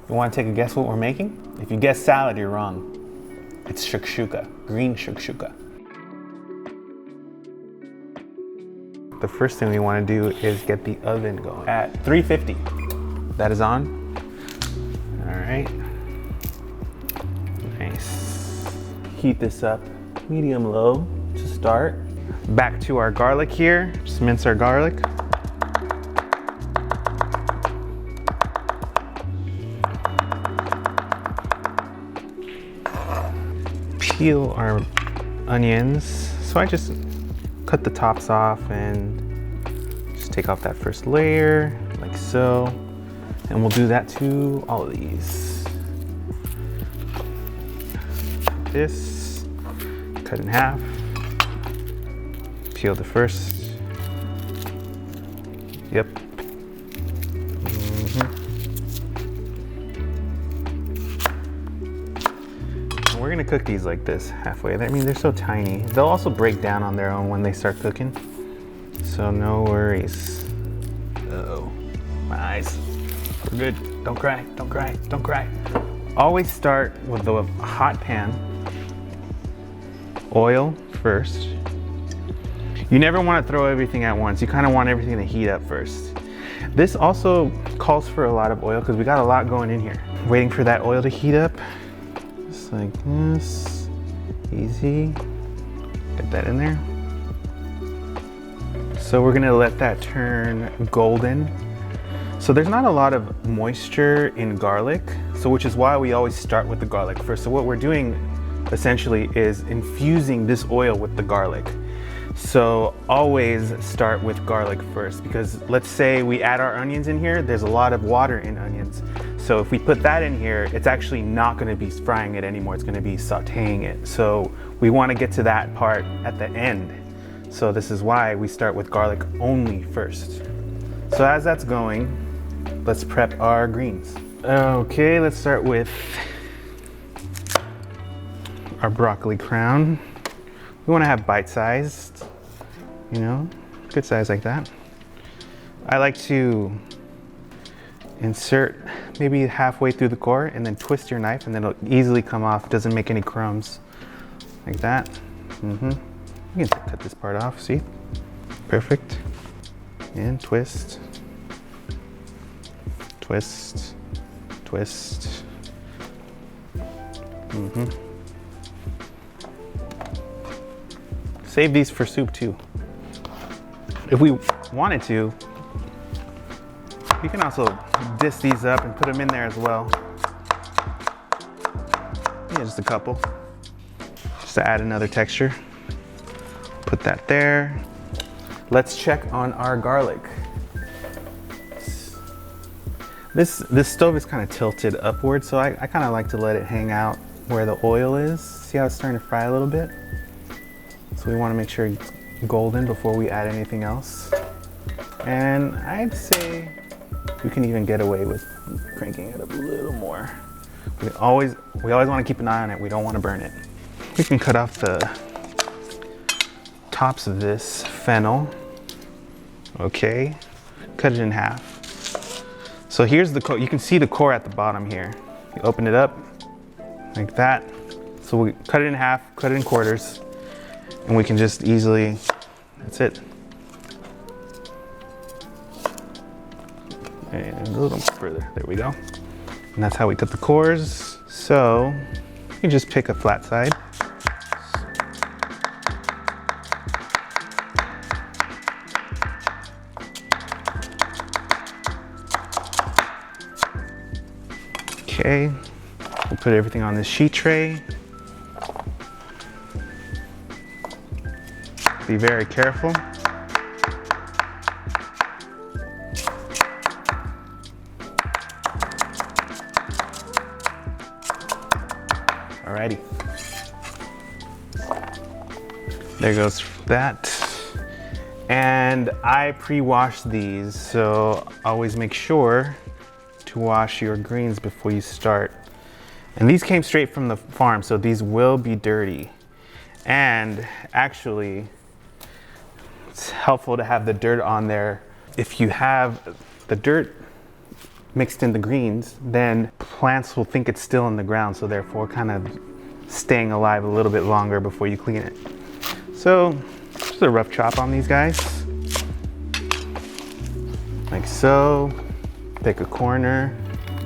You want to take a guess what we're making? If you guess salad, you're wrong. It's shakshuka, green shakshuka. The first thing we want to do is get the oven going at 350. That is on. All right. Nice. Heat this up medium low to start. Back to our garlic here. Just mince our garlic. Peel our onions. So I just cut the tops off and just take off that first layer like so. And we'll do that to all of these. This, cut in half. Peel the first. Yep. We're gonna cook these like this halfway. I mean, they're so tiny. They'll also break down on their own when they start cooking. So no worries. Uh-oh, my eyes. We're good. Don't cry, don't cry, don't cry. Always start with the hot pan. Oil first. You never want to throw everything at once. You kind of want everything to heat up first. This also calls for a lot of oil because we got a lot going in here. Waiting for that oil to heat up. Just like this, easy. Get that in there. So we're gonna let that turn golden. So there's not a lot of moisture in garlic, so which is why we always start with the garlic first. So what we're doing essentially is infusing this oil with the garlic. So always start with garlic first, because let's say we add our onions in here, there's a lot of water in onions. So if we put that in here, it's actually not gonna be frying it anymore, it's gonna be sauteing it. So we wanna get to that part at the end. So this is why we start with garlic only first. So as that's going, let's prep our greens. Okay, let's start with our broccoli crown. We want to have bite-sized, you know, good size like that. I like to insert maybe halfway through the core and then twist your knife and then it'll easily come off. It doesn't make any crumbs like that. You can cut this part off, see? Perfect. And twist, twist, twist. Save these for soup too. If we wanted to, you can also dish these up and put them in there as well. Yeah, just a couple. Just to add another texture. Put that there. Let's check on our garlic. This stove is kind of tilted upward, so I kind of like to let it hang out where the oil is. See how it's starting to fry a little bit? So we want to make sure it's golden before we add anything else. And I'd say we can even get away with cranking it up a little more. We always want to keep an eye on it. We don't want to burn it. We can cut off the tops of this fennel. Okay, cut it in half. So here's the core. You can see the core at the bottom here. You open it up like that. So we cut it in half, cut it in quarters. And we can just easily, that's it. And a little further, there we go. And that's how we cut the cores. So you can just pick a flat side. Okay, we'll put everything on this sheet tray. Be very careful. Alrighty. There goes that. And I pre-wash these, so always make sure to wash your greens before you start. And these came straight from the farm, so these will be dirty. And actually, it's helpful to have the dirt on there. If you have the dirt mixed in the greens, then plants will think it's still in the ground, so therefore kind of staying alive a little bit longer before you clean it. So just a rough chop on these guys, like so. Pick a corner.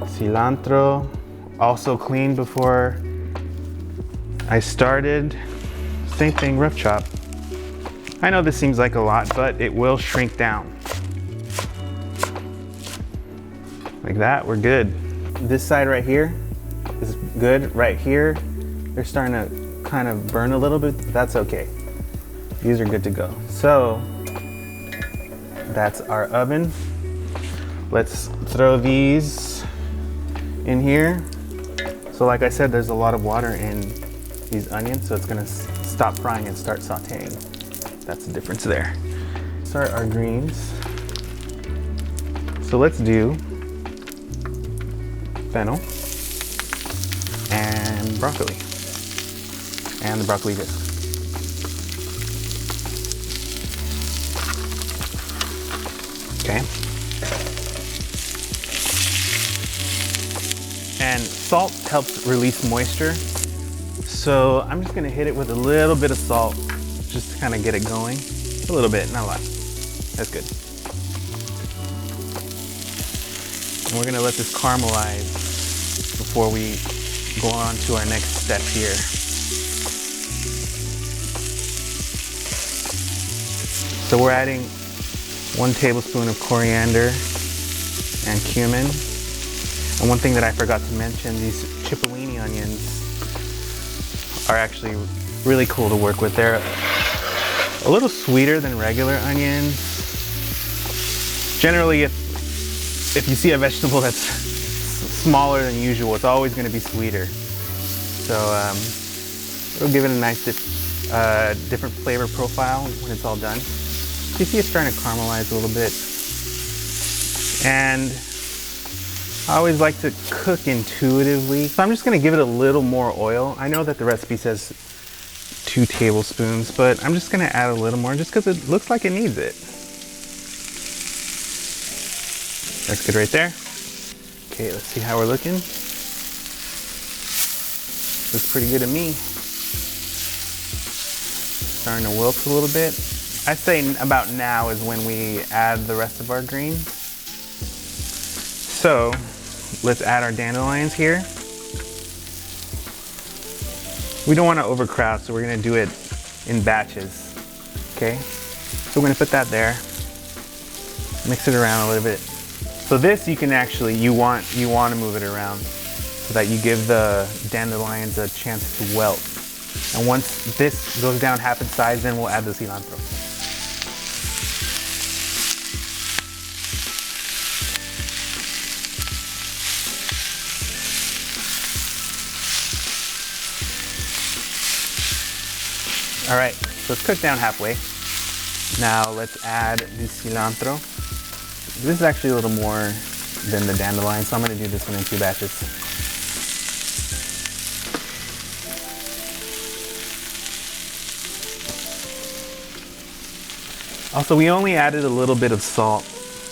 Cilantro, also cleaned before I started. Same thing, rough chop. I know this seems like a lot, but it will shrink down. Like that, we're good. This side right here is good. Right here, they're starting to kind of burn a little bit. That's okay. These are good to go. So that's our oven. Let's throw these in here. So like I said, there's a lot of water in these onions, so it's gonna stop frying and start sauteing. That's the difference there. Start our greens. So let's do fennel and broccoli and the broccoli disc. Okay. And salt helps release moisture. So I'm just gonna hit it with a little bit of salt just to kind of get it going. A little bit, not a lot. That's good. And we're gonna let this caramelize before we go on to our next step here. So we're adding 1 tablespoon of coriander and cumin. And one thing that I forgot to mention, these Cipollini onions are actually really cool to work with. They're a little sweeter than regular onions. Generally, if you see a vegetable that's smaller than usual, it's always going to be sweeter. So it'll give it a nice different flavor profile when it's all done. So you see it's starting to caramelize a little bit. And I always like to cook intuitively. So I'm just gonna give it a little more oil. I know that the recipe says 2 tablespoons, but I'm just gonna add a little more just because it looks like it needs it. That's good right there. Okay, let's see how we're looking. Looks pretty good to me. Starting to wilt a little bit. I say about now is when we add the rest of our greens. So let's add our dandelions here. We don't want to overcrowd, so we're going to do it in batches. Okay, so we're going to put that there. Mix it around a little bit. So this you can actually, you want to move it around so that you give the dandelions a chance to wilt. And once this goes down half its size, then we'll add the cilantro. All right, so it's cooked down halfway. Now let's add the cilantro. This is actually a little more than the dandelion, so I'm gonna do this one in 2 batches. Also, we only added a little bit of salt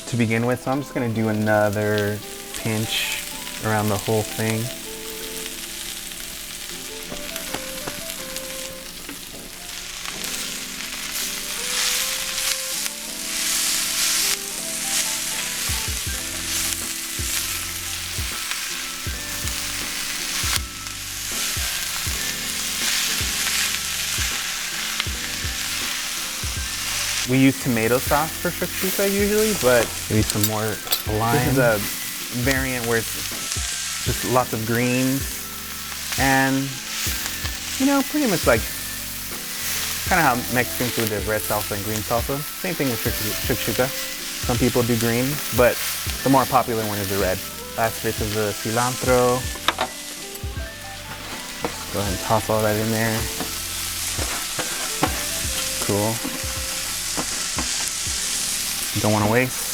to begin with, so I'm just gonna do another pinch around the whole thing. We use tomato sauce for shakshuka usually, but maybe some more lime. This is a variant where it's just lots of greens and, you know, pretty much like kind of how Mexican food is, red salsa and green salsa. Same thing with shakshuka. Some people do green, but the more popular one is the red. Last bit of the cilantro. Go ahead and toss all that in there. Cool. Don't want to waste.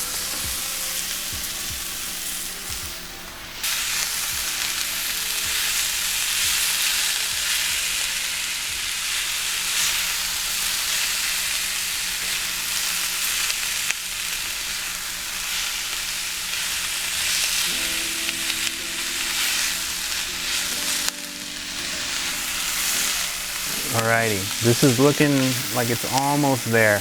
Alrighty, this is looking like it's almost there.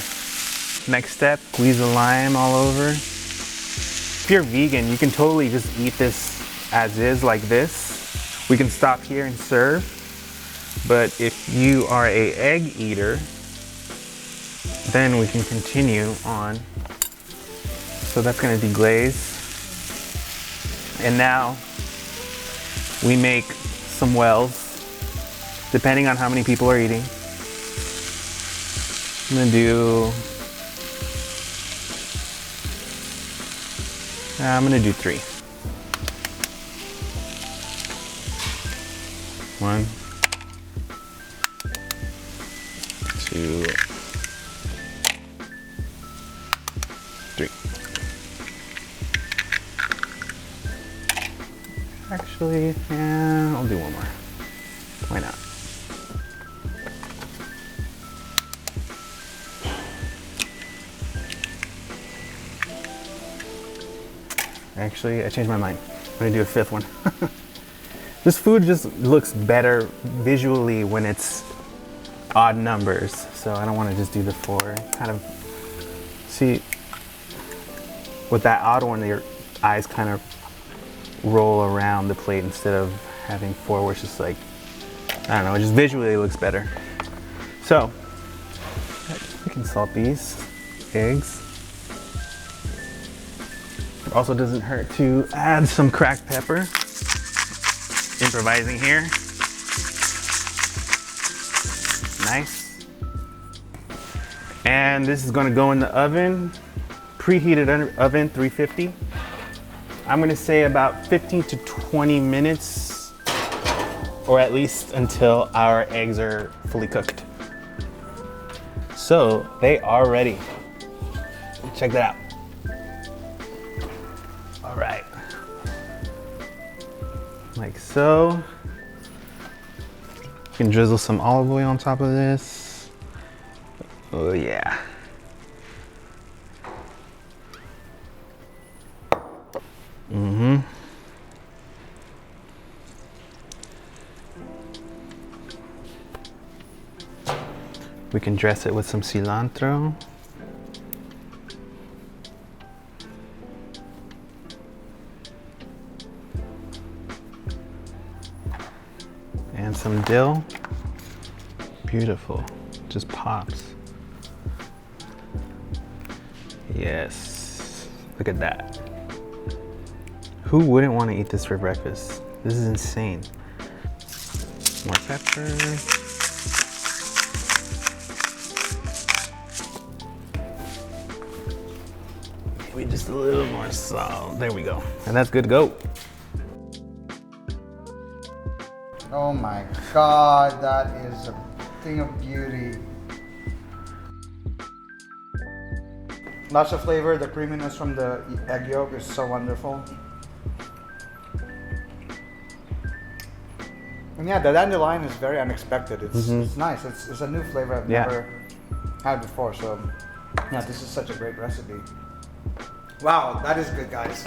Next step, squeeze the lime all over. If you're vegan, you can totally just eat this as is, like this. We can stop here and serve. But if you are an egg eater, then we can continue on. So that's gonna deglaze. And now we make some wells, depending on how many people are eating. I'm gonna do 3. 1, 2, 3. Actually, yeah, I'll do 1 more. Why not? Actually, I changed my mind. I'm gonna do a 5th one. This food just looks better visually when it's odd numbers, so I don't want to just do the 4. Kind of see with that odd one, your eyes kind of roll around the plate instead of having 4 where it's just like, I don't know, it just visually looks better. So we can salt these eggs. It also doesn't hurt to add some cracked pepper. Improvising here. Nice. And this is going to go in the oven, preheated oven 350. I'm going to say about 15 to 20 minutes, or at least until our eggs are fully cooked. So they are ready. Check that out. All right. Like so. You can drizzle some olive oil on top of this. Oh yeah. Mm-hmm. We can dress it with some cilantro. And some dill. Beautiful. Just pops. Yes. Look at that. Who wouldn't want to eat this for breakfast? This is insane. More pepper. Maybe just a little more salt. There we go. And that's good to go. Oh my God, that is a thing of beauty. Lots of flavor, the creaminess from the egg yolk is so wonderful. And yeah, the dandelion is very unexpected. It's nice. It's a new flavor I've never had before. So yeah, this is such a great recipe. Wow, that is good, guys.